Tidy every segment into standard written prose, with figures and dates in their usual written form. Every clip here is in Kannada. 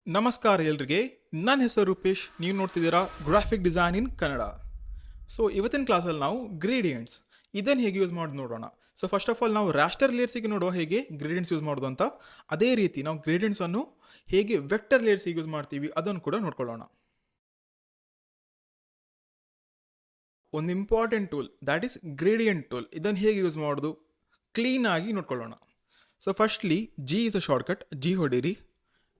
ನಮಸ್ಕಾರ ಎಲ್ರಿಗೆ. ನನ್ನ ಹೆಸರು ರೂಪೇಶ್. ನೀವು ನೋಡ್ತಿದ್ದೀರಾ ಗ್ರಾಫಿಕ್ ಡಿಸೈನ್ ಇನ್ ಕನ್ನಡ. ಸೊ ಇವತ್ತಿನ ಕ್ಲಾಸಲ್ಲಿ ನಾವು ಗ್ರೇಡಿಯಂಟ್ಸ್ ಇದನ್ನು ಹೇಗೆ ಯೂಸ್ ಮಾಡೋದು ನೋಡೋಣ. ಸೊ ಫಸ್ಟ್ ಆಫ್ ಆಲ್ ನಾವು ರಾಸ್ಟರ್ ಲೇಯರ್ಸಿಗೆ ನೋಡುವ ಹೇಗೆ ಗ್ರೇಡಿಯಂಟ್ಸ್ ಯೂಸ್ ಮಾಡೋದು ಅಂತ, ಅದೇ ರೀತಿ ನಾವು ಗ್ರೇಡಿಯಂಟ್ಸನ್ನು ಹೇಗೆ ವೆಕ್ಟರ್ ಲೇಯರ್ಸಿಗೆ ಯೂಸ್ ಮಾಡ್ತೀವಿ ಅದನ್ನು ಕೂಡ ನೋಡ್ಕೊಳ್ಳೋಣ. ಒಂದು important tool that is gradient tool. ಇದನ್ನು ಹೇಗೆ ಯೂಸ್ ಮಾಡೋದು ಕ್ಲೀನಾಗಿ ನೋಡ್ಕೊಳ್ಳೋಣ. So firstly G is a shortcut. G ಹೊಡೀರಿ.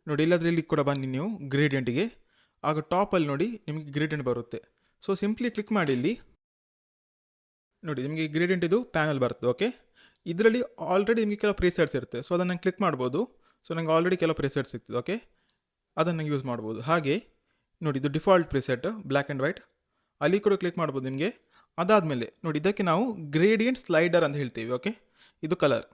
ನೋಡಿ, ಇಲ್ಲದ್ರಲ್ಲಿ ಕೂಡ ಬನ್ನಿ ನೀವು ಗ್ರೇಡಿಯಂಟಿಗೆ. ಆಗ ಟಾಪಲ್ಲಿ ನೋಡಿ ನಿಮಗೆ ಗ್ರೇಡಿಯಂಟ್ ಬರುತ್ತೆ. ಸೊ ಸಿಂಪ್ಲಿ ಕ್ಲಿಕ್ ಮಾಡಿ ಇಲ್ಲಿ ನೋಡಿ, ನಿಮಗೆ ಗ್ರೇಡಿಯಂಟ್ ಇದು ಪ್ಯಾನಲ್ ಬರುತ್ತೆ. ಓಕೆ, ಇದರಲ್ಲಿ ಆಲ್ರೆಡಿ ನಿಮಗೆ ಕೆಲವು ಪ್ರಿಸೆಟ್ಸ್ ಇರುತ್ತೆ. ಸೊ ಅದನ್ನು ನಾನು ಕ್ಲಿಕ್ ಮಾಡ್ಬೋದು. ಸೊ ನನಗೆ ಆಲ್ರೆಡಿ ಕೆಲವು ಪ್ರಿಸೆಟ್ಸ್ ಸಿಗ್ತದೆ. ಓಕೆ, ಅದನ್ನು ಯೂಸ್ ಮಾಡ್ಬೋದು. ಹಾಗೆ ನೋಡಿ, ಇದು default preset black and white, ಅಲ್ಲಿ ಕೂಡ ಕ್ಲಿಕ್ ಮಾಡ್ಬೋದು ನಿಮಗೆ. ಅದಾದಮೇಲೆ ನೋಡಿ, ಇದಕ್ಕೆ ನಾವು ಗ್ರೇಡಿಯಂಟ್ ಸ್ಲೈಡರ್ ಅಂತ ಹೇಳ್ತೀವಿ. ಓಕೆ, ಇದು ಕಲರ್.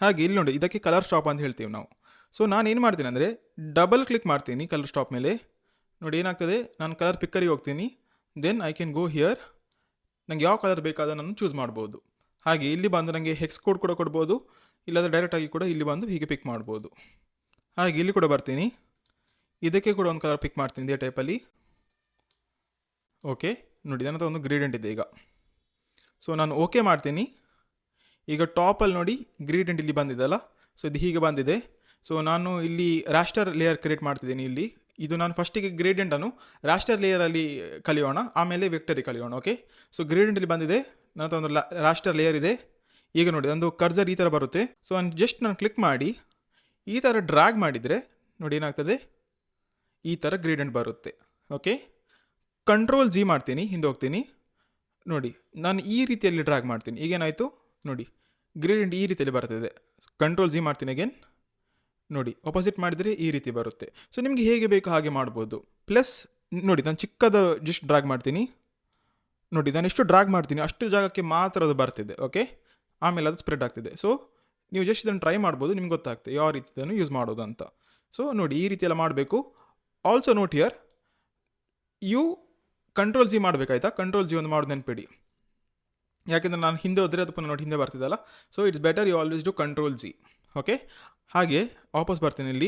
ಹಾಗೆ ಇಲ್ಲಿ ನೋಡಿ, ಇದಕ್ಕೆ ಕಲರ್ ಸ್ಟಾಪ್ ಅಂತ ಹೇಳ್ತೀವಿ ನಾವು. ಸೊ ನಾನು ಏನು ಮಾಡ್ತೀನಿ ಅಂದರೆ ಡಬಲ್ ಕ್ಲಿಕ್ ಮಾಡ್ತೀನಿ ಕಲರ್ ಸ್ಟಾಪ್ ಮೇಲೆ. ನೋಡಿ ಏನಾಗ್ತದೆ, ನಾನು ಕಲರ್ ಪಿಕ್ಕರಿಗೆ ಹೋಗ್ತೀನಿ. Then I can go here. ನನಗೆ ಯಾವ ಕಲರ್ ಬೇಕಾದ ನಾನು ಚೂಸ್ ಮಾಡ್ಬೋದು. ಹಾಗೆ ಇಲ್ಲಿ ಬಂದು ನನಗೆ ಹೆಕ್ಸ್ ಕೋಡ್ ಕೂಡ ಕೊಡ್ಬೋದು, ಇಲ್ಲಾಂದರೆ ಡೈರೆಕ್ಟಾಗಿ ಕೂಡ ಇಲ್ಲಿ ಬಂದು ಹೀಗೆ ಪಿಕ್ ಮಾಡ್ಬೋದು. ಹಾಗೆ ಇಲ್ಲಿ ಕೂಡ ಬರ್ತೀನಿ, ಇದಕ್ಕೆ ಕೂಡ ಒಂದು ಕಲರ್ ಪಿಕ್ ಮಾಡ್ತೀನಿ ಇದೇ ಟೈಪಲ್ಲಿ. ಓಕೆ, ನೋಡಿ ನನ್ನ ಹತ್ರ ಒಂದು ಗ್ರೇಡಿಯಂಟ್ ಇದೆ ಈಗ. ಸೊ ನಾನು ಓಕೆ ಮಾಡ್ತೀನಿ. ಈಗ ಟಾಪಲ್ಲಿ ನೋಡಿ ಗ್ರೇಡಿಯಂಟ್ ಇಲ್ಲಿ ಬಂದಿದೆಲ್ಲ. ಸೊ ಇದು ಹೀಗೆ ಬಂದಿದೆ. ಸೊ ನಾನು ಇಲ್ಲಿ ರಾಸ್ಟರ್ ಲೇಯರ್ ಕ್ರಿಯೇಟ್ ಮಾಡ್ತಿದ್ದೀನಿ. ಇಲ್ಲಿ ಇದು ನಾನು ಫಸ್ಟಿಗೆ ಗ್ರೇಡಿಯಂಟನ್ನು ರಾಸ್ಟರ್ ಲೇಯರಲ್ಲಿ ಕಲಿಯೋಣ, ಆಮೇಲೆ ವೆಕ್ಟರಿಗೆ ಕಲಿಯೋಣ. ಓಕೆ, ಸೊ ಗ್ರೇಡಿಯಂಟಲ್ಲಿ ಬಂದಿದೆ, ನನ್ನ ಹತ್ರ ಒಂದು ರಾಸ್ಟರ್ ಲೇಯರ್ ಇದೆ. ಈಗ ನೋಡಿ ಒಂದು ಕರ್ಸರ್ ಈ ಥರ ಬರುತ್ತೆ. ಸೊ ನಾನು ಕ್ಲಿಕ್ ಮಾಡಿ ಈ ಥರ ಡ್ರ್ಯಾಗ್ ಮಾಡಿದರೆ ನೋಡಿ ಏನಾಗ್ತದೆ, ಈ ಥರ ಗ್ರೇಡಿಯಂಟ್ ಬರುತ್ತೆ. ಓಕೆ, ಕಂಟ್ರೋಲ್ ಜಿ ಮಾಡ್ತೀನಿ, ಹಿಂದೆ ಹೋಗ್ತೀನಿ. ನೋಡಿ ನಾನು ಈ ರೀತಿಯಲ್ಲಿ ಡ್ರ್ಯಾಗ್ ಮಾಡ್ತೀನಿ. ಈಗೇನಾಯಿತು ನೋಡಿ, ಗ್ರೇಡಿಯಂಟ್ ಈ ರೀತಿಯಲ್ಲಿ ಬರ್ತಿದೆ. ಕಂಟ್ರೋಲ್ ಜಿ ಮಾಡ್ತೀನಿ ಅಗೇನ್. ನೋಡಿ ಆಪೋಸಿಟ್ ಮಾಡಿದರೆ ಈ ರೀತಿ ಬರುತ್ತೆ. ಸೊ ನಿಮಗೆ ಹೇಗೆ ಬೇಕು ಹಾಗೆ ಮಾಡ್ಬೋದು. ಪ್ಲಸ್ ನೋಡಿ, ನಾನು ಚಿಕ್ಕದ ಜಸ್ಟ್ ಡ್ರ್ಯಾಗ್ ಮಾಡ್ತೀನಿ. ನೋಡಿ ನಾನು ಎಷ್ಟು ಡ್ರ್ಯಾಗ್ ಮಾಡ್ತೀನಿ ಅಷ್ಟು ಜಾಗಕ್ಕೆ ಮಾತ್ರ ಅದು ಬರ್ತಿದೆ. ಓಕೆ, ಆಮೇಲೆ ಅದು ಸ್ಪ್ರೆಡ್ ಆಗ್ತಿದೆ. ಸೊ ನೀವು ಜಸ್ಟ್ ಇದನ್ನು ಟ್ರೈ ಮಾಡ್ಬೋದು, ನಿಮ್ಗೆ ಗೊತ್ತಾಗ್ತದೆ ಯಾವ ರೀತಿ ಇದನ್ನು ಯೂಸ್ ಮಾಡೋದು ಅಂತ. ಸೊ ನೋಡಿ ಈ ರೀತಿ ಎಲ್ಲ ಮಾಡಬೇಕು. Also note here, you control G ಮಾಡಬೇಕಾಯ್ತಾ. ಕಂಟ್ರೋಲ್ ಜಿ ಒಂದು ಮಾಡೋದು ನೆನಪಿಡಿ, ಯಾಕೆಂದರೆ ನಾನು ಹಿಂದೆ ಹೋದರೆ ಅದು ಪುನಃ ನೋಡಿ ಹಿಂದೆ ಬರ್ತಿದ್ದಲ್ಲ. So it's better you always do control G. Okay, ಹಾಗೆ ವಾಪಸ್ ಬರ್ತೀನಿ. ಇಲ್ಲಿ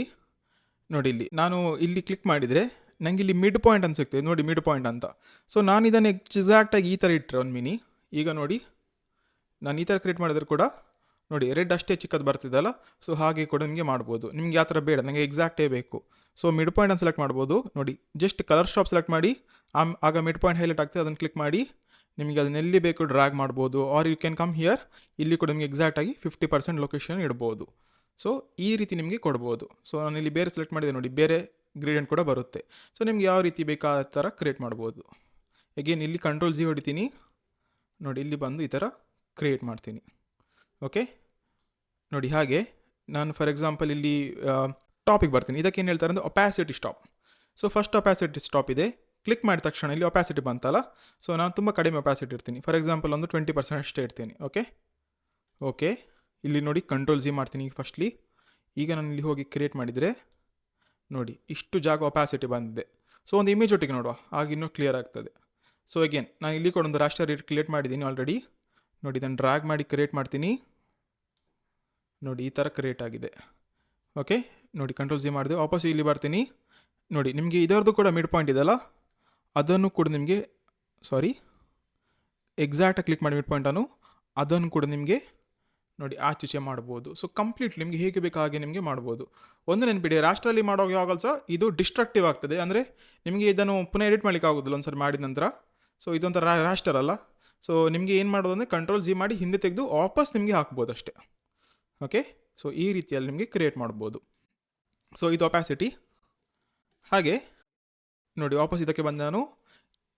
ನೋಡಿ, ಇಲ್ಲಿ ನಾನು ಇಲ್ಲಿ ಕ್ಲಿಕ್ ಮಾಡಿದರೆ ನನಗೆ ಇಲ್ಲಿ ಮಿಡ್ ಪಾಯಿಂಟ್ ಅಂತ ಸಿಗ್ತದೆ. ನೋಡಿ ಮಿಡ್ ಪಾಯಿಂಟ್ ಅಂತ. ಸೊ ನಾನು ಇದನ್ನು ಎಕ್ಸಾಕ್ಟಾಗಿ ಈ ಥರ ಇಟ್ಟರೆ ಒಂದು ಮಿನಿ. ಈಗ ನೋಡಿ ನಾನು ಈ ಥರ ಕ್ರಿಯೇಟ್ ಮಾಡಿದ್ರೆ ಕೂಡ ನೋಡಿ ರೆಡ್ ಅಷ್ಟೇ ಚಿಕ್ಕದು ಬರ್ತಿದ್ದಲ್ಲ. ಸೊ ಹಾಗೆ ಕೂಡ ನಿಮಗೆ ಮಾಡ್ಬೋದು. ನಿಮ್ಗೆ ಯಾವ ಥರ ಬೇಡ, ನನಗೆ ಎಕ್ಸಾಕ್ಟೇ ಬೇಕು. ಸೊ ಮಿಡ್ ಪಾಯಿಂಟನ್ನು ಸೆಲೆಕ್ಟ್ ಮಾಡ್ಬೋದು. ನೋಡಿ ಜಸ್ಟ್ ಕಲರ್ ಸ್ಟಾಪ್ ಸೆಲೆಕ್ಟ್ ಮಾಡಿ, ಆಗ ಮಿಡ್ ಪಾಯಿಂಟ್ ಹೈಲೈಟ್ ಆಗ್ತದೆ. ಅದನ್ನು ಕ್ಲಿಕ್ ಮಾಡಿ ನಿಮಗೆ ಅದನ್ನೆಲ್ಲಿ ಬೇಕು ಡ್ರ್ಯಾಗ್ ಮಾಡ್ಬೋದು. Or you can come here. ಇಲ್ಲಿ ಕೂಡ ನಿಮಗೆ ಎಕ್ಸಾಕ್ಟಾಗಿ 50% ಲೊಕೇಶನ್ ಇಡ್ಬೋದು. ಸೊ ಈ ರೀತಿ ನಿಮಗೆ ಕೊಡ್ಬೋದು. ಸೊ ನಾನು ಇಲ್ಲಿ ಬೇರೆ ಸೆಲೆಕ್ಟ್ ಮಾಡಿದೆ ನೋಡಿ, ಬೇರೆ ಗ್ರೇಡಿಯಂಟ್ ಕೂಡ ಬರುತ್ತೆ. ಸೊ ನಿಮ್ಗೆ ಯಾವ ರೀತಿ ಬೇಕಾ ಆ ಥರ ಕ್ರಿಯೇಟ್ ಮಾಡ್ಬೋದು. ಅಗೇನ್ ಇಲ್ಲಿ ಕಂಟ್ರೋಲ್ ಜಿ ಹೊಡಿತೀನಿ. ನೋಡಿ ಇಲ್ಲಿ ಬಂದು ಈ ಥರ ಕ್ರಿಯೇಟ್ ಮಾಡ್ತೀನಿ. ಓಕೆ, ನೋಡಿ ಹಾಗೆ ನಾನು ಫಾರ್ ಎಕ್ಸಾಂಪಲ್ ಇಲ್ಲಿ ಟಾಪಿಗೆ ಬರ್ತೀನಿ. ಇದಕ್ಕೆ ಏನು ಹೇಳ್ತಾರೆ ಅಂದರೆ opacity stop. So first opacity stop ಇದೆ. ಕ್ಲಿಕ್ ಮಾಡಿದ ತಕ್ಷಣ ಇಲ್ಲಿ ಒಪ್ಯಾಸಿಟಿ ಬಂತಲ್ಲ. ಸೊ ನಾನು ತುಂಬ ಕಡಿಮೆ ಒಪ್ಯಾಸಿಟಿ ಇರ್ತೀನಿ. ಫಾರ್ ಎಕ್ಸಾಂಪಲ್ ಒಂದು 20% ಅಷ್ಟೇ ಇರ್ತೀನಿ. ಓಕೆ, ಇಲ್ಲಿ ನೋಡಿ ಕಂಟ್ರೋಲ್ ಜಿ ಮಾಡ್ತೀನಿ ಫಸ್ಟ್ಲಿ. ಈಗ ನಾನು ಇಲ್ಲಿ ಹೋಗಿ ಕ್ರಿಯೇಟ್ ಮಾಡಿದರೆ ನೋಡಿ ಇಷ್ಟು ಜಾಗ ಒಪ್ಯಾಸಿಟಿ ಬಂದಿದೆ. ಸೊ ಒಂದು ಇಮೇಜ್ ಒಟ್ಟಿಗೆ ನೋಡುವ, ಆಗ ಇನ್ನೂ ಕ್ಲಿಯರ್ ಆಗ್ತದೆ. ಸೊ ಅಗೇನ್ ನಾನು ಇಲ್ಲಿ ಕೂಡ ಒಂದು ರಾಸ್ಟರ್ ಕ್ರಿಯೇಟ್ ಮಾಡಿದ್ದೀನಿ ಆಲ್ರೆಡಿ. ನೋಡಿ ಇದನ್ನು ಡ್ರ್ಯಾಗ್ ಮಾಡಿ ಕ್ರಿಯೇಟ್ ಮಾಡ್ತೀನಿ. ನೋಡಿ ಈ ಥರ ಕ್ರಿಯೇಟ್ ಆಗಿದೆ. ಓಕೆ, ನೋಡಿ ಕಂಟ್ರೋಲ್ ಜಿ ಮಾಡಿದೆ. ವಾಪಸ್ ಇಲ್ಲಿ ಬರ್ತೀನಿ. ನೋಡಿ ನಿಮಗೆ ಇದರದ್ದು ಕೂಡ ಮಿಡ್ ಪಾಯಿಂಟ್ ಇದೆಲ್ಲ, ಅದನ್ನು ಕೂಡ ನಿಮಗೆ ಎಕ್ಸಾಕ್ಟಾಗಿ ಕ್ಲಿಕ್ ಮಾಡಿ ಮಿಡ್ ಪಾಯಿಂಟನ್ನು, ಅದನ್ನು ಕೂಡ ನಿಮಗೆ ನೋಡಿ ಆಚೆ ಮಾಡ್ಬೋದು. ಸೊ ಕಂಪ್ಲೀಟ್ ನಿಮಗೆ ಹೇಗೆ ಬೇಕು ಹಾಗೆ ನಿಮಗೆ ಮಾಡ್ಬೋದು. ಒಂದು ನೆನಪಿಡಿ, ರಾಸ್ಟ್ರಲ್ಲಿ ಮಾಡೋವಾಗ ಯಾವಾಗ ಸಹ ಇದು ಡಿಸ್ಟ್ರಕ್ಟಿವ್ ಆಗ್ತದೆ. ಅಂದರೆ ನಿಮಗೆ ಇದನ್ನು ಪುನಃ ಎಡಿಟ್ ಮಾಡಲಿಕ್ಕೆ ಆಗೋದಿಲ್ಲ ಒಂದ್ಸರಿ ಮಾಡಿದ ನಂತರ. ಸೊ ಇದೊಂಥರ ರಾಸ್ಟರ್ ಅಲ್ಲ. ಸೊ ನಿಮಗೆ ಏನು ಮಾಡೋದು ಅಂದರೆ ಕಂಟ್ರೋಲ್ ಜಿ ಮಾಡಿ ಹಿಂದೆ ತೆಗೆದು ವಾಪಸ್ ನಿಮಗೆ ಹಾಕ್ಬೋದು ಅಷ್ಟೇ. ಓಕೆ, ಸೊ ಈ ರೀತಿಯಲ್ಲಿ ನಿಮಗೆ ಕ್ರಿಯೇಟ್ ಮಾಡ್ಬೋದು. ಸೊ ಇದು ಒಪ್ಯಾಸಿಟಿ. ಹಾಗೆ ನೋಡಿ ವಾಪಸ್ ಇದಕ್ಕೆ ಬಂದ ನಾನು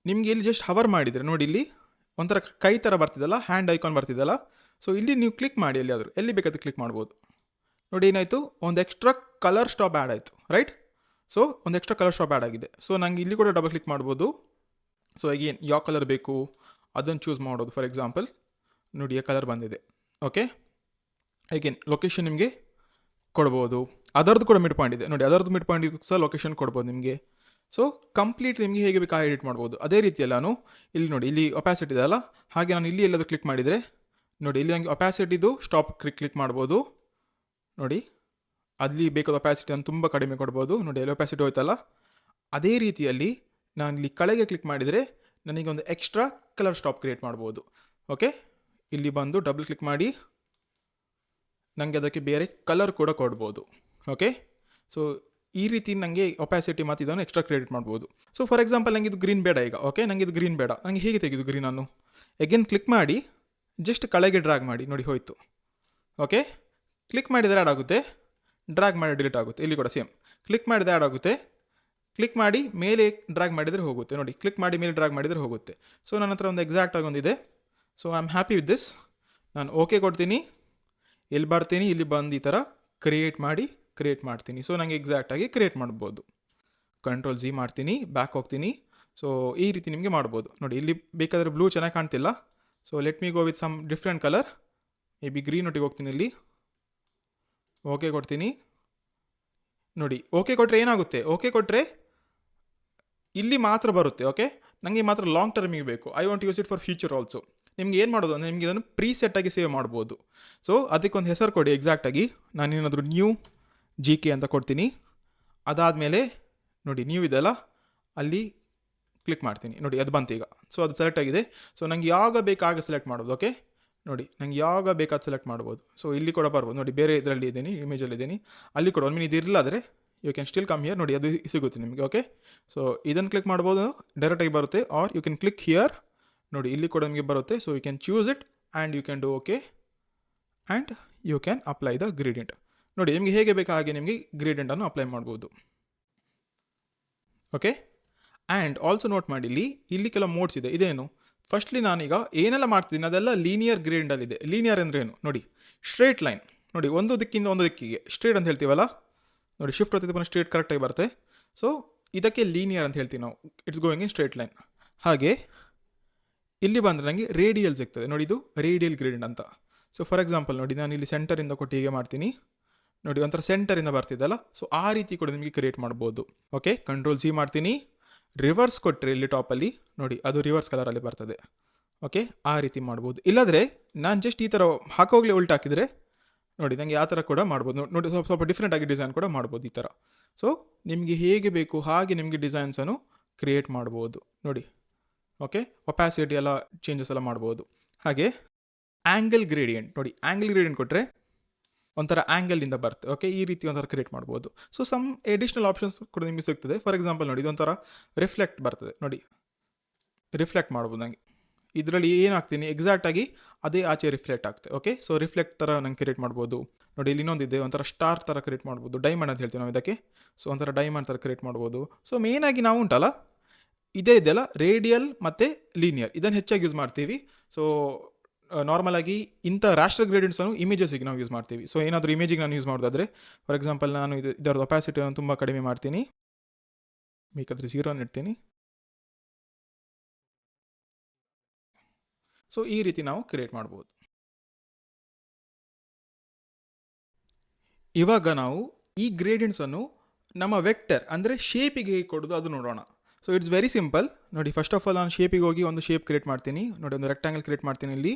ನಿಮಗೆ ಇಲ್ಲಿ ಜಸ್ಟ್ ಹವರ್ ಮಾಡಿದರೆ ನೋಡಿ ಇಲ್ಲಿ ಒಂಥರ ಕೈ ಥರ ಬರ್ತಿದ್ದಲ್ಲ, ಹ್ಯಾಂಡ್ ಐಕಾನ್ ಬರ್ತಿದ್ದಲ್ಲ. ಸೊ ಇಲ್ಲಿ ನೀವು ಕ್ಲಿಕ್ ಮಾಡಿ ಎಲ್ಲಿ ಬೇಕಾದ್ರೆ ಕ್ಲಿಕ್ ಮಾಡ್ಬೋದು. ನೋಡಿ ಏನಾಯಿತು, ಒಂದು ಎಕ್ಸ್ಟ್ರಾ ಕಲರ್ ಸ್ಟಾಪ್ ಆ್ಯಡ್ ಆಯಿತು. ರೈಟ್, ಸೊ ಒಂದು ಎಕ್ಸ್ಟ್ರಾ ಕಲರ್ ಸ್ಟಾಪ್ ಆ್ಯಡ್ ಆಗಿದೆ. ಸೊ ನಂಗೆ ಇಲ್ಲಿ ಕೂಡ ಡಬಲ್ ಕ್ಲಿಕ್ ಮಾಡ್ಬೋದು. ಸೊ ಅಗೇನ್ ಯಾವ ಕಲರ್ ಬೇಕು ಅದನ್ನು ಚೂಸ್ ಮಾಡೋದು. ಫಾರ್ ಎಕ್ಸಾಂಪಲ್ ನೋಡಿ ಆ ಕಲರ್ ಬಂದಿದೆ. ಓಕೆ, ಅಗೇನ್ ಲೊಕೇಶನ್ ನಿಮಗೆ ಕೊಡ್ಬೋದು. ಅದರದ್ದು ಕೂಡ ಮಿಡ್ ಪಾಯಿಂಟ್ ಇದೆ ನೋಡಿ, ಅದರದ್ದು ಮಿಡ್ ಪಾಯಿಂಟ್ ಸಹ ಲೊಕೇಶನ್ ಕೊಡ್ಬೋದು ನಿಮಗೆ. ಸೊ ಕಂಪ್ಲೀಟ್ ನಿಮಗೆ ಹೇಗೆ ಬೇಕಾ ಎಡಿಟ್ ಮಾಡ್ಬೋದು. ಅದೇ ರೀತಿಯಲ್ಲಿ ನಾನು ಇಲ್ಲಿ ನೋಡಿ ಇಲ್ಲಿ ಒಪ್ಯಾಸಿಟಿ ಇದೆ ಅಲ್ಲ, ಹಾಗೆ ನಾನು ಇಲ್ಲಿ ಎಲ್ಲದು ಕ್ಲಿಕ್ ಮಾಡಿದರೆ ನೋಡಿ ಇಲ್ಲಿ ನನಗೆ ಒಪ್ಯಾಸಿಟಿದು ಸ್ಟಾಪ್ ಕ್ಲಿಕ್ ಮಾಡ್ಬೋದು. ನೋಡಿ ಅಲ್ಲಿ ಬೇಕಾದ ಒಪ್ಯಾಸಿಟಿಯನ್ನು ತುಂಬ ಕಡಿಮೆ ಕೊಡ್ಬೋದು. ನೋಡಿ ಅಲ್ಲಿ ಒಪ್ಯಾಸಿಟಿ ಹೋಯ್ತಲ್ಲ. ಅದೇ ರೀತಿಯಲ್ಲಿ ನಾನು ಇಲ್ಲಿ ಕೆಳಗೆ ಕ್ಲಿಕ್ ಮಾಡಿದರೆ ನನಗೆ ಒಂದು ಎಕ್ಸ್ಟ್ರಾ ಕಲರ್ ಸ್ಟಾಪ್ ಕ್ರಿಯೇಟ್ ಮಾಡ್ಬೋದು. ಓಕೆ, ಇಲ್ಲಿ ಬಂದು ಡಬಲ್ ಕ್ಲಿಕ್ ಮಾಡಿ ನನಗೆ ಅದಕ್ಕೆ ಬೇರೆ ಕಲರ್ ಕೂಡ ಕೊಡ್ಬೋದು. ಓಕೆ, ಸೊ ಈ ರೀತಿ ನನಗೆ ಒಪ್ಯಾಸಿಟಿ ಮತ್ತು ಇದನ್ನು ಎಕ್ಸ್ಟ್ರಾ ಕ್ರಿಯೇಟ್ ಮಾಡ್ಬೋದು. ಸೊ ಫಾರ್ ಎಕ್ಸಾಂಪಲ್ ನನಗೆ ಇದು ಗ್ರೀನ್ ಬೇಡ ಈಗ. ಓಕೆ, ನನಗೆ ಇದು ಗ್ರೀನ್ ಬೇಡ. ನನಗೆ ಹೇಗೆ ತೆಗೆದು ಗ್ರೀನನ್ನು ಎಗೇನ್ ಕ್ಲಿಕ್ ಮಾಡಿ ಜಸ್ಟ್ ಕೆಳಗೆ ಡ್ರ್ಯಾಗ್ ಮಾಡಿ. ನೋಡಿ ಹೋಯಿತು. ಓಕೆ, ಕ್ಲಿಕ್ ಮಾಡಿದರೆ ಆ್ಯಡ್ ಆಗುತ್ತೆ, ಡ್ರ್ಯಾಗ್ ಮಾಡಿ ಡಿಲೀಟ್ ಆಗುತ್ತೆ. ಇಲ್ಲಿ ಕೂಡ ಸೇಮ್, ಕ್ಲಿಕ್ ಮಾಡಿದರೆ ಆ್ಯಡ್ ಆಗುತ್ತೆ, ಕ್ಲಿಕ್ ಮಾಡಿ ಮೇಲೆ ಡ್ರ್ಯಾಗ್ ಮಾಡಿದರೆ ಹೋಗುತ್ತೆ. ನೋಡಿ ಕ್ಲಿಕ್ ಮಾಡಿ ಮೇಲೆ ಡ್ರ್ಯಾಗ್ ಮಾಡಿದರೆ ಹೋಗುತ್ತೆ. ಸೊ ನನ್ನ ಹತ್ರ ಒಂದು ಎಕ್ಸಾಕ್ಟಾಗಿ ಒಂದಿದೆ. So I am happy with this. ನಾನು ಓಕೆ ಕೊಡ್ತೀನಿ, ಇಲ್ಲಿ ಬರ್ತೀನಿ, ಇಲ್ಲಿ ಬಂದು ಈ ಥರ ಕ್ರಿಯೇಟ್ ಮಾಡ್ತೀನಿ. ಸೊ ನನಗೆ ಎಕ್ಸಾಕ್ಟಾಗಿ ಕ್ರಿಯೇಟ್ ಮಾಡ್ಬೋದು. ಕಂಟ್ರೋಲ್ Z ಮಾಡ್ತೀನಿ, ಬ್ಯಾಕ್ ಹೋಗ್ತೀನಿ. ಸೊ ಈ ರೀತಿ ನಿಮಗೆ ಮಾಡ್ಬೋದು. ನೋಡಿ ಇಲ್ಲಿ ಬೇಕಾದರೆ ಬ್ಲೂ ಚೆನ್ನಾಗಿ ಕಾಣ್ತಿಲ್ಲ. So let me go with some different colour, maybe green ಒಟ್ಟಿಗೆ ಹೋಗ್ತೀನಿ. ಇಲ್ಲಿ ಓಕೆ ಕೊಡ್ತೀನಿ. ನೋಡಿ ಓಕೆ ಕೊಟ್ಟರೆ ಏನಾಗುತ್ತೆ, ಓಕೆ ಕೊಟ್ಟರೆ ಇಲ್ಲಿ ಮಾತ್ರ ಬರುತ್ತೆ. ಓಕೆ, ನನಗೆ ಮಾತ್ರ ಲಾಂಗ್ ಟರ್ಮಿಗೆ ಬೇಕು. I want use it for future also. ನಿಮ್ಗೆ ಏನು ಮಾಡೋದು ಅಂದರೆ ನಿಮಗೆ ಇದನ್ನು ಪ್ರೀಸೆಟ್ಟಾಗಿ ಸೇವ್ ಮಾಡ್ಬೋದು. ಸೊ ಅದಕ್ಕೊಂದು ಹೆಸರು ಕೊಡಿ ಎಕ್ಸಾಕ್ಟಾಗಿ. ನಾನೇನಾದರೂ ನ್ಯೂ GK ಅಂತ ಕೊಡ್ತೀನಿ. ಅದಾದಮೇಲೆ ನೋಡಿ ನ್ಯೂ ಇದೆಲ್ಲ ಅಲ್ಲಿ ಕ್ಲಿಕ್ ಮಾಡ್ತೀನಿ. ನೋಡಿ ಅದು ಬಂತು ಈಗ. ಸೊ ಅದು ಸೆಲೆಕ್ಟ್ ಆಗಿದೆ. ಸೊ ನನಗೆ ಯಾವಾಗ ಬೇಕಾಗ ಸೆಲೆಕ್ಟ್ ಮಾಡ್ಬೋದು. ಓಕೆ, ನೋಡಿ ನನಗೆ ಯಾವಾಗ ಬೇಕಾದ ಸೆಲೆಕ್ಟ್ ಮಾಡ್ಬೋದು. ಸೊ ಇಲ್ಲಿ ಕೂಡ ಬರ್ಬೋದು. ನೋಡಿ ಬೇರೆ ಇದರಲ್ಲಿ ಇದ್ದೀನಿ, ಇಮೇಜಲ್ಲಿ ಇದ್ದೀನಿ. ಅಲ್ಲಿ ಕೂಡ ಒಂದು ಇದು ಇರಲಾದರೆ you can still come here. ನೋಡಿ ಅದು ಸಿಗುತ್ತೆ ನಿಮಗೆ. ಓಕೆ, ಸೊ ಇದನ್ನು ಕ್ಲಿಕ್ ಮಾಡ್ಬೋದು, ಡೈರೆಕ್ಟಾಗಿ ಬರುತ್ತೆ. Or you can click here. ನೋಡಿ ಇಲ್ಲಿ ಕೂಡ ನಿಮಗೆ ಬರುತ್ತೆ. So you can choose it and you can do okay and you can apply the gradient. ನೋಡಿ ನಿಮಗೆ ಹೇಗೆ ಬೇಕಾ ಹಾಗೆ ನಿಮಗೆ ಗ್ರೇಡಿಯಂಟನ್ನು ಅಪ್ಲೈ ಮಾಡ್ಬೋದು. ಓಕೆ, ಆ್ಯಂಡ್ ಆಲ್ಸೋ ನೋಟ್ ಮಾಡಿ ಇಲ್ಲಿ ಕೆಲವು ಮೋಡ್ಸ್ ಇದೆ. ಇದೇನು, ಫಸ್ಟ್ಲಿ ನಾನೀಗ ಏನೆಲ್ಲ ಮಾಡ್ತಿದ್ದೀನಿ ಅದೆಲ್ಲ ಲೀನಿಯರ್ ಗ್ರೇಡಿಯಂಟಲ್ಲಿದೆ. ಲೀನಿಯರ್ ಅಂದರೆ ಏನು ನೋಡಿ, ಸ್ಟ್ರೇಟ್ ಲೈನ್. ನೋಡಿ ಒಂದು ದಿಕ್ಕಿಂದ ಒಂದು ದಿಕ್ಕಿಗೆ ಸ್ಟ್ರೇಟ್ ಅಂತ ಹೇಳ್ತೀವಲ್ಲ. ನೋಡಿ ಶಿಫ್ಟ್ ಹೊತ್ತಿದ್ದು ಪುನಃ ಸ್ಟ್ರೇಟ್ ಕರೆಕ್ಟಾಗಿ ಬರುತ್ತೆ. ಸೊ ಇದಕ್ಕೆ ಲೀನಿಯರ್ ಅಂತ ಹೇಳ್ತೀವಿ ನಾವು. It's going in straight line. ಹಾಗೆ ಇಲ್ಲಿ ಬಂದರೆ ನನಗೆ ರೇಡಿಯಲ್ ಸಿಗ್ತದೆ. ನೋಡಿ ಇದು ರೇಡಿಯಲ್ ಗ್ರೇಡಿಯಂಟ್ ಅಂತ. ಸೊ ಫಾರ್ ಎಕ್ಸಾಂಪಲ್ ನೋಡಿ ನಾನು ಇಲ್ಲಿ ಸೆಂಟರಿಂದ ಕೊಟ್ಟು ಹೀಗೆ ಮಾಡ್ತೀನಿ. ನೋಡಿ ಒಂಥರ ಸೆಂಟರಿಂದ ಬರ್ತಿದ್ದಲ್ಲ. ಸೊ ಆ ರೀತಿ ಕೂಡ ನಿಮಗೆ ಕ್ರಿಯೇಟ್ ಮಾಡ್ಬೋದು. ಓಕೆ, ಕಂಟ್ರೋಲ್ Z ಮಾಡ್ತೀನಿ. ರಿವರ್ಸ್ ಕೊಟ್ಟರೆ ಇಲ್ಲಿ ಟಾಪಲ್ಲಿ ನೋಡಿ ಅದು ರಿವರ್ಸ್ ಕಲರಲ್ಲಿ ಬರ್ತದೆ. ಓಕೆ, ಆ ರೀತಿ ಮಾಡ್ಬೋದು. ಇಲ್ಲಾಂದರೆ ನಾನು ಜಸ್ಟ್ ಈ ಥರ ಹಾಕೋಗ್ಲೇ ಉಲ್ಟು ಹಾಕಿದರೆ ನೋಡಿ ನನಗೆ ಆ ಥರ ಕೂಡ ಮಾಡ್ಬೋದು. ನೋಡಿ ಸ್ವಲ್ಪ ಡಿಫ್ರೆಂಟಾಗಿ ಡಿಸೈನ್ ಕೂಡ ಮಾಡ್ಬೋದು ಈ ಥರ. ಸೊ ನಿಮಗೆ ಹೇಗೆ ಬೇಕು ಹಾಗೆ ನಿಮಗೆ ಡಿಸೈನ್ಸನ್ನು ಕ್ರಿಯೇಟ್ ಮಾಡ್ಬೋದು. ನೋಡಿ ಓಕೆ, ಒಪ್ಯಾಸಿಟಿ ಎಲ್ಲ ಚೇಂಜಸ್ ಎಲ್ಲ ಮಾಡ್ಬೋದು. ಹಾಗೆ ಆ್ಯಂಗಲ್ ಗ್ರೇಡಿಯಂಟ್. ನೋಡಿ ಆ್ಯಂಗಲ್ ಗ್ರೇಡಿಯಂಟ್ ಕೊಟ್ಟರೆ ಒಂಥರ ಆ್ಯಂಗಲಿಂದ ಬರುತ್ತೆ. ಓಕೆ, ಈ ರೀತಿ ಒಂಥರ ಕ್ರಿಯೇಟ್ ಮಾಡ್ಬೋದು. ಸೊ ಸಮ್ ಎಡಿಷ್ನಲ್ ಆಪ್ಷನ್ಸ್ ಕೂಡ ನಿಮಗೆ ಸಿಗ್ತದೆ. ಫಾರ್ ಎಕ್ಸಾಂಪಲ್ ನೋಡಿ ಇದೊಂಥರ ರಿಫ್ಲೆಕ್ಟ್ ಬರ್ತದೆ. ನೋಡಿ ರಿಫ್ಲೆಕ್ಟ್ ಮಾಡ್ಬೋದು. ನನಗೆ ಇದರಲ್ಲಿ ಏನಾಗ್ತೀನಿ ಎಕ್ಸಾಕ್ಟಾಗಿ ಅದೇ ಆಚೆ ರಿಫ್ಲೆಕ್ಟ್ ಆಗ್ತದೆ. ಓಕೆ, ಸೊ ರಿಫ್ಲೆಕ್ಟ್ ಥರ ನಂಗೆ ಕ್ರಿಯೇಟ್ ಮಾಡ್ಬೋದು. ನೋಡಿ ಇಲ್ಲಿ ಇನ್ನೊಂದಿದೆ, ಒಂಥರ ಸ್ಟಾರ್ ಥರ ಕ್ರಿಯೇಟ್ ಮಾಡ್ಬೋದು. ಡೈಮಂಡ್ ಅಂತ ಹೇಳ್ತೀವಿ ನಾವು ಇದಕ್ಕೆ. ಸೊ ಒಂಥರ ಡೈಮಂಡ್ ಥರ ಕ್ರಿಯೇಟ್ ಮಾಡ್ಬೋದು. ಸೊ ಮೇಯ್ನಾಗಿ ನಾವು ಉಂಟಲ್ಲ ಇದೇ ಇದೆಲ್ಲ ರೇಡಿಯಲ್ ಮತ್ತು ಲೀನಿಯರ್ ಇದನ್ನು ಹೆಚ್ಚಾಗಿ ಯೂಸ್ ಮಾಡ್ತೀವಿ. ಸೊ ನಾರ್ಮಲಾಗಿ ಇಂಥ ರಾಸ್ಟರ್ ಗ್ರೇಡಿಯಂಟ್ಸನ್ನು ಇಮೇಜಸ್ಸಿಗೆ ನಾವು ಯೂಸ್ ಮಾಡ್ತೀವಿ. ಸೊ ಏನಾದರೂ ಇಮೇಜಿಗೆ ನಾನು ಯೂಸ್ ಮಾಡೋದಾದರೆ ಫಾರ್ ಎಕ್ಸಾಂಪಲ್ ನಾನು ಇದರದ್ದು ಒಪ್ಯಾಸಿಟಿಯನ್ನು ತುಂಬ ಕಡಿಮೆ ಮಾಡ್ತೀನಿ. ಬೇಕಾದರೆ 0 ಇಡ್ತೀನಿ. ಸೊ ಈ ರೀತಿ ನಾವು ಕ್ರಿಯೇಟ್ ಮಾಡ್ಬೋದು. ಇವಾಗ ನಾವು ಈ ಗ್ರೇಡಿಯಂಟ್ಸನ್ನು ನಮ್ಮ ವೆಕ್ಟರ್ ಅಂದರೆ ಶೇಪಿಗೆ ಹೇಗೆ ಕೊಡೋದು ಅದು ನೋಡೋಣ. So it's very simple. ನೋಡಿ ಫಸ್ಟ್ ಆಫ್ ಆಲ್ ನಾನು ಶೇಪಿಗೆ ಹೋಗಿ ಒಂದು ಶೇಪ್ ಕ್ರಿಯೇಟ್ ಮಾಡ್ತೀನಿ. ನೋಡಿ ಒಂದು ರೆಕ್ಟ್ಯಾಂಗಲ್ ಕ್ರಿಯೇಟ್ ಮಾಡ್ತೀನಿ. ಇಲ್ಲಿ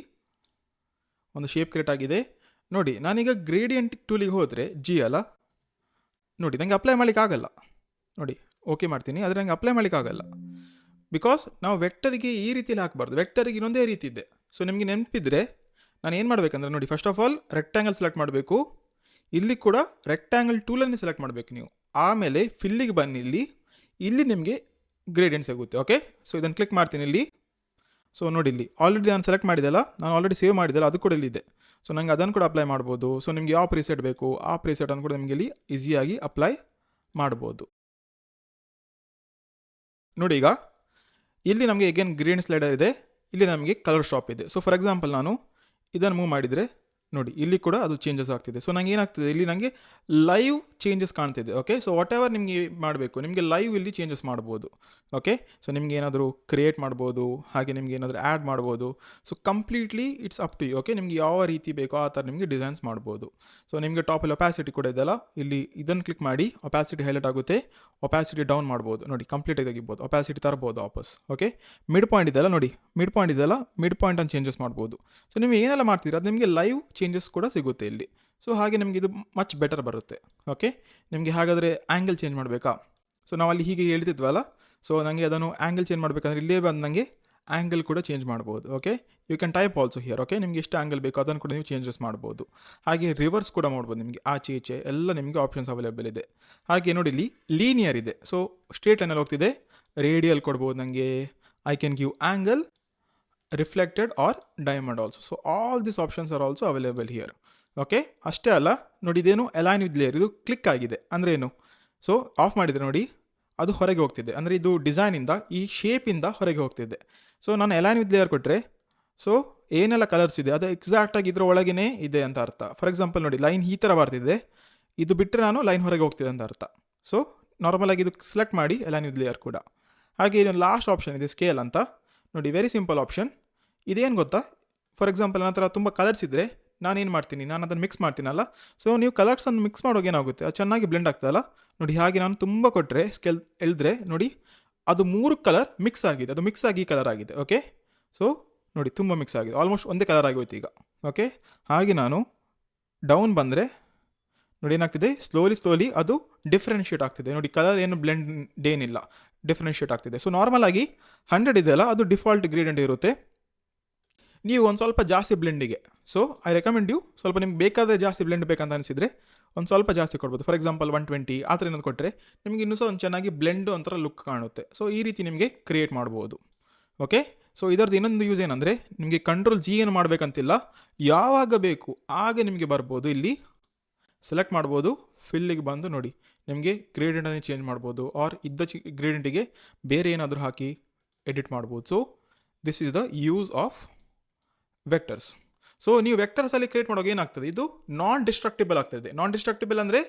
ಒಂದು ಶೇಪ್ ಕ್ರಿಯೇಟ್ ಆಗಿದೆ. ನೋಡಿ ನಾನೀಗ ಗ್ರೇಡಿಯಂಟ್ ಟೂಲಿಗೆ ಹೋದರೆ G ಅಲ್ಲ. ನೋಡಿ ನನಗೆ ಅಪ್ಲೈ ಮಾಡಲಿಕ್ಕಾಗಲ್ಲ. ನೋಡಿ ಓಕೆ ಮಾಡ್ತೀನಿ, ಆದರೆ ನನಗೆ ಅಪ್ಲೈ ಮಾಡಲಿಕ್ಕಾಗಲ್ಲ. ಬಿಕಾಸ್ ನಾವು ವೆಕ್ಟರಿಗೆ ಈ ರೀತಿಯಲ್ಲಿ ಹಾಕಬಾರ್ದು. ವೆಕ್ಟರಿಗೆ ಇನ್ನೊಂದೇ ರೀತಿ ಇದೆ. ಸೊ ನಿಮಗೆ ನೆನಪಿದ್ರೆ ನಾನು ಏನು ಮಾಡಬೇಕಂದ್ರೆ ನೋಡಿ first of all rectangle select ಮಾಡಬೇಕು. ಇಲ್ಲಿ ಕೂಡ ರೆಕ್ಟ್ಯಾಂಗಲ್ ಟೂಲನ್ನೇ ಸೆಲೆಕ್ಟ್ ಮಾಡಬೇಕು ನೀವು. ಆಮೇಲೆ ಫಿಲ್ಲಿಗೆ ಬನ್ನಿ. ಇಲ್ಲಿ ನಿಮಗೆ ಗ್ರೇಡಿಯಂಟ್ ಸಿಗುತ್ತೆ. ಓಕೆ, ಸೊ ಇದನ್ನು ಕ್ಲಿಕ್ ಮಾಡ್ತೀನಿ ಇಲ್ಲಿ. ಸೊ ನೋಡಿ ಇಲ್ಲಿ ಆಲ್ರೆಡಿ ನಾನು ಸೆಲೆಕ್ಟ್ ಮಾಡಿದೆಲ್ಲ, ನಾನು ಆಲ್ರೆಡಿ ಸೇವ್ ಮಾಡಿದೆಲ್ಲ, ಅದು ಕೂಡ ಇಲ್ಲಿದೆ. ಸೊ ನನಗೆ ಅದನ್ನು ಕೂಡ ಅಪ್ಲೈ ಮಾಡ್ಬೋದು. ಸೊ ನಿಮಗೆ ಯಾವ ಪ್ರಿಸೆಟ್ ಬೇಕು ಆ ಪ್ರಿಸೆಟನ್ನು ಕೂಡ ನಿಮಗೆ ಇಲ್ಲಿ ಈಸಿಯಾಗಿ ಅಪ್ಲೈ ಮಾಡ್ಬೋದು. ನೋಡಿ ಈಗ ಇಲ್ಲಿ ನಮಗೆ ಅಗೇನ್ ಗ್ರೇಡಿಯಂಟ್ ಸ್ಲೈಡರ್ ಇದೆ. ಇಲ್ಲಿ ನಮಗೆ ಕಲರ್ ಶಾಪ್ ಇದೆ. ಸೊ ಫಾರ್ ಎಕ್ಸಾಂಪಲ್ ನಾನು ಇದನ್ನು ಮೂವ್ ಮಾಡಿದರೆ ನೋಡಿ ಇಲ್ಲಿ ಕೂಡ ಅದು ಚೇಂಜಸ್ ಆಗ್ತಿದೆ. ಸೊ ನಂಗೆ ಏನಾಗ್ತಿದೆ ಇಲ್ಲಿ ನನಗೆ ಲೈವ್ ಚೇಂಜಸ್ ಕಾಣ್ತಿದೆ. ಓಕೆ, ಸೊ ವಾಟ್ ಎವರ್ ನಿಮಗೆ ಮಾಡಬೇಕು ನಿಮಗೆ ಲೈವ್ ಇಲ್ಲಿ ಚೇಂಜಸ್ ಮಾಡ್ಬೋದು. ಓಕೆ, ಸೊ ನಿಮ್ಗೆ ಏನಾದರೂ ಕ್ರಿಯೇಟ್ ಮಾಡ್ಬೋದು, ಹಾಗೆ ನಿಮ್ಗೆ ಏನಾದರೂ ಆ್ಯಡ್ ಮಾಡ್ಬೋದು. So completely it's up to you. Okay, ನಿಮ್ಗೆ ಯಾವ ರೀತಿ ಬೇಕೋ ಆ ಥರ ನಿಮಗೆ ಡಿಸೈನ್ಸ್ ಮಾಡ್ಬೋದು. ಸೊ ನಿಮಗೆ ಟಾಪಲ್ಲಿ ಒಪ್ಯಾಸಿಟಿ ಕೂಡ ಇದೆಯಲ್ಲ, ಇಲ್ಲಿ ಇದನ್ನು ಕ್ಲಿಕ್ ಮಾಡಿ ಒಪ್ಯಾಸಿಟಿ ಹೈಲೈಟ್ ಆಗುತ್ತೆ. ಒಪ್ಯಾಸಿಟಿ ಡೌನ್ ಮಾಡ್ಬೋದು. ನೋಡಿ ಕಂಪ್ಲೀಟಾಗಿ ತೆಗಿಬೋದು. ಒಪ್ಯಾಸಿಟಿ ತರ್ಬೋದು ವಾಪಸ್. ಓಕೆ, ಮಿಡ್ ಪಾಯಿಂಟ್ ಇದೆಯಲ್ಲ, ನೋಡಿ ಮಿಡ್ ಪಾಯಿಂಟ್ ಇದೆಯಲ್ಲ, ಮಿಡ್ ಪಾಯಿಂಟನ್ನು ಚೇಂಜಸ್ ಮಾಡ್ಬೋದು. ಸೊ ನೀವು ಏನೆಲ್ಲ ಮಾಡ್ತೀರಾ ಅದು ನಿಮಗೆ ಲೈವ್ ಚೇಂಜಸ್ ಕೂಡ ಸಿಗುತ್ತೆ ಇಲ್ಲಿ. ಸೊ ಹಾಗೆ ನಿಮಗೆ ಇದು ಮಚ್ ಬೆಟರ್ ಬರುತ್ತೆ. ಓಕೆ, ನಿಮಗೆ ಹಾಗಾದರೆ ಆ್ಯಂಗಲ್ ಚೇಂಜ್ ಮಾಡಬೇಕಾ? ಸೊ ನಾವಲ್ಲಿ ಹೀಗೆ ಹೇಳ್ತಿದ್ವಲ್ಲ, ಸೊ ನನಗೆ ಅದನ್ನು ಆ್ಯಂಗಲ್ ಚೇಂಜ್ ಮಾಡಬೇಕಂದ್ರೆ ಇಲ್ಲೇ ಬಂದು ನನಗೆ ಆ್ಯಂಗಲ್ ಕೂಡ ಚೇಂಜ್ ಮಾಡ್ಬೋದು. Okay, you can type also here. Okay, ನಿಮಗೆ ಎಷ್ಟು ಆ್ಯಂಗಲ್ ಬೇಕೋ ಅದನ್ನು ಕೂಡ ನೀವು ಚೇಂಜಸ್ ಮಾಡ್ಬೋದು. ಹಾಗೆ ರಿವರ್ಸ್ ಕೂಡ ಮಾಡ್ಬೋದು, ನಿಮಗೆ ಆಚೆ ಈಚೆ ಎಲ್ಲ ನಿಮಗೆ ಆಪ್ಷನ್ಸ್ ಅವೈಲೇಬಲ್ ಇದೆ. ಹಾಗೆ ನೋಡಿ ಇಲ್ಲಿ ಲೀನಿಯರ್ ಇದೆ, ಸೊ ಸ್ಟ್ರೇಟ್ ಲೈನಲ್ಲಿ ಹೋಗ್ತಿದೆ. ರೇಡಿಯಲ್ ಕೊಡ್ಬೋದು ನನಗೆ, I can give angle, reflected or diamond also. So all this options are also available here. Okay, ಅಷ್ಟೇ ಅಲ್ಲ, ನೋಡಿ ಇದೇನು ಅಲೈನ್ ವಿತ್ ಲೇಯರ್, ಇದು ಕ್ಲಿಕ್ ಆಗಿದೆ ಅಂದರೆ ಏನು? ಸೊ ಆಫ್ ಮಾಡಿದರೆ ನೋಡಿ ಅದು ಹೊರಗೆ ಹೋಗ್ತಿದೆ, ಅಂದರೆ ಇದು ಡಿಸೈನಿಂದ ಈ ಶೇಪಿಂದ ಹೊರಗೆ ಹೋಗ್ತಿದೆ. ಸೊ ನಾನು ಅಲೈನ್ ವಿತ್ ಲೇಯರ್ ಕೊಟ್ಟರೆ ಸೊ ಏನೆಲ್ಲ ಕಲರ್ಸ್ ಇದೆ ಅದು ಎಕ್ಸಾಕ್ಟಾಗಿ ಇದರ ಒಳಗೇ ಇದೆ ಅಂತ ಅರ್ಥ. ಫಾರ್ ಎಕ್ಸಾಂಪಲ್ ನೋಡಿ ಲೈನ್ ಈ ಥರ ಬರ್ತಿದೆ, ಇದು ಬಿಟ್ಟರೆ ನಾನು ಲೈನ್ ಹೊರಗೆ ಹೋಗ್ತಿದೆ ಅಂತ ಅರ್ಥ. ಸೊ ನಾರ್ಮಲಾಗಿ ಇದು ಸೆಲೆಕ್ಟ್ ಮಾಡಿ ಅಲೈನ್ ವಿತ್ ಲೇಯರ್ ಕೂಡ. ಹಾಗೆ ಇನ್ನೊಂದು ಲಾಸ್ಟ್ ಆಪ್ಷನ್ ಇದೆ ಸ್ಕೇಲ್ ಅಂತ, ನೋಡಿ ವೆರಿ ಸಿಂಪಲ್ ಆಪ್ಷನ್. ಇದೇನು ಗೊತ್ತಾ, ಫಾರ್ ಎಕ್ಸಾಂಪಲ್ ನನ್ನ ಹತ್ರ ತುಂಬ ಕಲರ್ಸ್ ಇದ್ದರೆ ನಾನೇನು ಮಾಡ್ತೀನಿ, ನಾನು ಅದನ್ನು ಮಿಕ್ಸ್ ಮಾಡ್ತೀನಲ್ಲ, ಸೊ ನೀವು ಕಲರ್ಸನ್ನು ಮಿಕ್ಸ್ ಮಾಡೋಕೆ ಏನಾಗುತ್ತೆ, ಅದು ಚೆನ್ನಾಗಿ ಬ್ಲೆಂಡ್ ಆಗ್ತದಲ್ಲ. ನೋಡಿ ಹಾಗೆ ನಾನು ತುಂಬ ಕೊಟ್ಟರೆ ಸ್ಕೇಲ್ ಎಳೆದ್ರೆ ನೋಡಿ ಅದು 3 ಕಲರ್ ಮಿಕ್ಸ್ ಆಗಿದೆ, ಅದು ಮಿಕ್ಸ್ ಆಗಿ ಈ ಕಲರ್ ಆಗಿದೆ. ಓಕೆ, ಸೊ ನೋಡಿ ತುಂಬ ಮಿಕ್ಸ್ ಆಗಿದೆ, ಆಲ್ಮೋಸ್ಟ್ ಒಂದೇ ಕಲರ್ ಆಗೋಯ್ತು ಈಗ. ಓಕೆ, ಹಾಗೆ ನಾನು ಡೌನ್ ಬಂದರೆ ನೋಡಿ ಏನಾಗ್ತಿದೆ, ಸ್ಲೋಲಿ ಅದು ಡಿಫ್ರೆನ್ಷಿಯೇಟ್ ಆಗ್ತಿದೆ. ನೋಡಿ ಕಲರ್ ಏನು ಬ್ಲೆಂಡ್ ಏನಿಲ್ಲ, ಡಿಫ್ರೆನ್ಷಿಯೇಟ್ ಆಗ್ತಿದೆ. ಸೊ ನಾರ್ಮಲಾಗಿ 100 ಇದೆಯಲ್ಲ, ಅದು ಡಿಫಾಲ್ಟ್ ಗ್ರೇಡಿಯಂಟ್ ಇರುತ್ತೆ. ನೀವು ಒಂದು ಸ್ವಲ್ಪ ಜಾಸ್ತಿ ಬ್ಲೆಂಡಿಗೆ, ಸೊ ಐ ರೆಕಮೆಂಡ್ ಯು, ಸ್ವಲ್ಪ ನಿಮ್ಗೆ ಬೇಕಾದರೆ ಜಾಸ್ತಿ ಬ್ಲೆಂಡ್ ಬೇಕಂತ ಅನಿಸಿದರೆ ಒಂದು ಸ್ವಲ್ಪ ಜಾಸ್ತಿ ಕೊಡ್ಬೋದು. ಫಾರ್ ಎಕ್ಸಾಂಪಲ್ 120 ಆ ಥರ ಏನಾದ್ರು ಕೊಟ್ಟರೆ ನಿಮಗೆ ಇನ್ನೂ ಸಹ ಒಂದು ಚೆನ್ನಾಗಿ ಬ್ಲೆಂಡ್ ಒಂಥರ ಲುಕ್ ಕಾಣುತ್ತೆ. ಸೊ ಈ ರೀತಿ ನಿಮಗೆ ಕ್ರಿಯೇಟ್ ಮಾಡ್ಬೋದು. ಓಕೆ, ಸೊ ಇದರದ್ದು ಇನ್ನೊಂದು ಯೂಸ್ ಏನಂದರೆ ನಿಮಗೆ Ctrl+G ಏನು ಮಾಡಬೇಕಂತಿಲ್ಲ, ಯಾವಾಗ ಬೇಕು ಆಗ ನಿಮಗೆ ಬರ್ಬೋದು. ಇಲ್ಲಿ ಸೆಲೆಕ್ಟ್ ಮಾಡ್ಬೋದು, ಫಿಲ್ಲಿಗೆ ಬಂದು ನೋಡಿ ನಿಮಗೆ ಗ್ರೇಡಿಯಂಟನ್ನು ಚೇಂಜ್ ಮಾಡ್ಬೋದು, ಆರ್ ಇದ್ದ ಗ್ರೇಡಿಯಂಟಿಗೆ ಬೇರೆ ಏನಾದರೂ ಹಾಕಿ ಎಡಿಟ್ ಮಾಡ್ಬೋದು. So this is the use of vectors. So ನೀವು ವೆಕ್ಟರ್ಸಲ್ಲಿ ಕ್ರಿಯೇಟ್ ಮಾಡೋಕೆ ಏನಾಗ್ತದೆ, ಇದು ನಾನ್ ಡಿಸ್ಟ್ರಕ್ಟಿಬಲ್ ಆಗ್ತದೆ. ನಾನ್ ಡಿಸ್ಟ್ರಕ್ಟಿಬಲ್ ಅಂದರೆ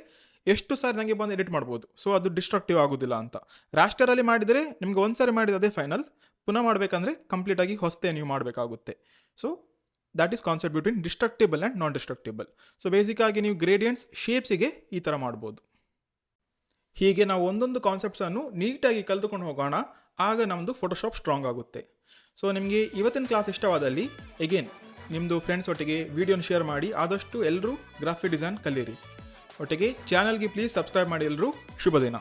ಎಷ್ಟು ಸಾರಿ ನನಗೆ ಬಂದು ಎಡಿಟ್ ಮಾಡ್ಬೋದು, ಸೊ ಅದು ಡಿಸ್ಟ್ರಕ್ಟಿವ್ ಆಗೋದಿಲ್ಲ ಅಂತ. ರಾಸ್ಟರಲ್ಲಿ ಮಾಡಿದರೆ ನಿಮಗೆ ಒಂದು ಸಾರಿ ಮಾಡಿದ ಅದೇ ಫೈನಲ್, ಪುನಃ ಮಾಡಬೇಕಂದ್ರೆ ಕಂಪ್ಲೀಟಾಗಿ ಹೊಸದೇ ನೀವು ಮಾಡಬೇಕಾಗುತ್ತೆ. So that is concept between destructible and non destructible. So ಬೇಸಿಕ್ಕಾಗಿ ನೀವು ಗ್ರೇಡಿಯಂಟ್ಸ್ ಶೇಪ್ಸಿಗೆ ಈ ಥರ ಮಾಡ್ಬೋದು. ಹೀಗೆ ನಾವು ಒಂದೊಂದು ಕಾನ್ಸೆಪ್ಟ್ಸನ್ನು ನೀಟಾಗಿ ಕಲಿತುಕೊಂಡು ಹೋಗೋಣ, ಆಗ ನಮ್ಮದು ಫೋಟೋಶಾಪ್ ಸ್ಟ್ರಾಂಗ್ ಆಗುತ್ತೆ. ಸೊ ನಿಮಗೆ ಇವತ್ತಿನ ಕ್ಲಾಸ್ ಇಷ್ಟವಾದಲ್ಲಿ ಎಗೇನ್ ನಿಮ್ಮದು ಫ್ರೆಂಡ್ಸ್ ಒಟ್ಟಿಗೆ ವಿಡಿಯೋನ ಶೇರ್ ಮಾಡಿ, ಆದಷ್ಟು ಎಲ್ಲರೂ ಗ್ರಾಫಿಕ್ ಡಿಸೈನ್ ಕಲೀರಿ. ಒಟ್ಟಿಗೆ ಚಾನಲ್ಗೆ ಪ್ಲೀಸ್ ಸಬ್ಸ್ಕ್ರೈಬ್ ಮಾಡಿ ಎಲ್ಲರೂ. ಶುಭ ದಿನ.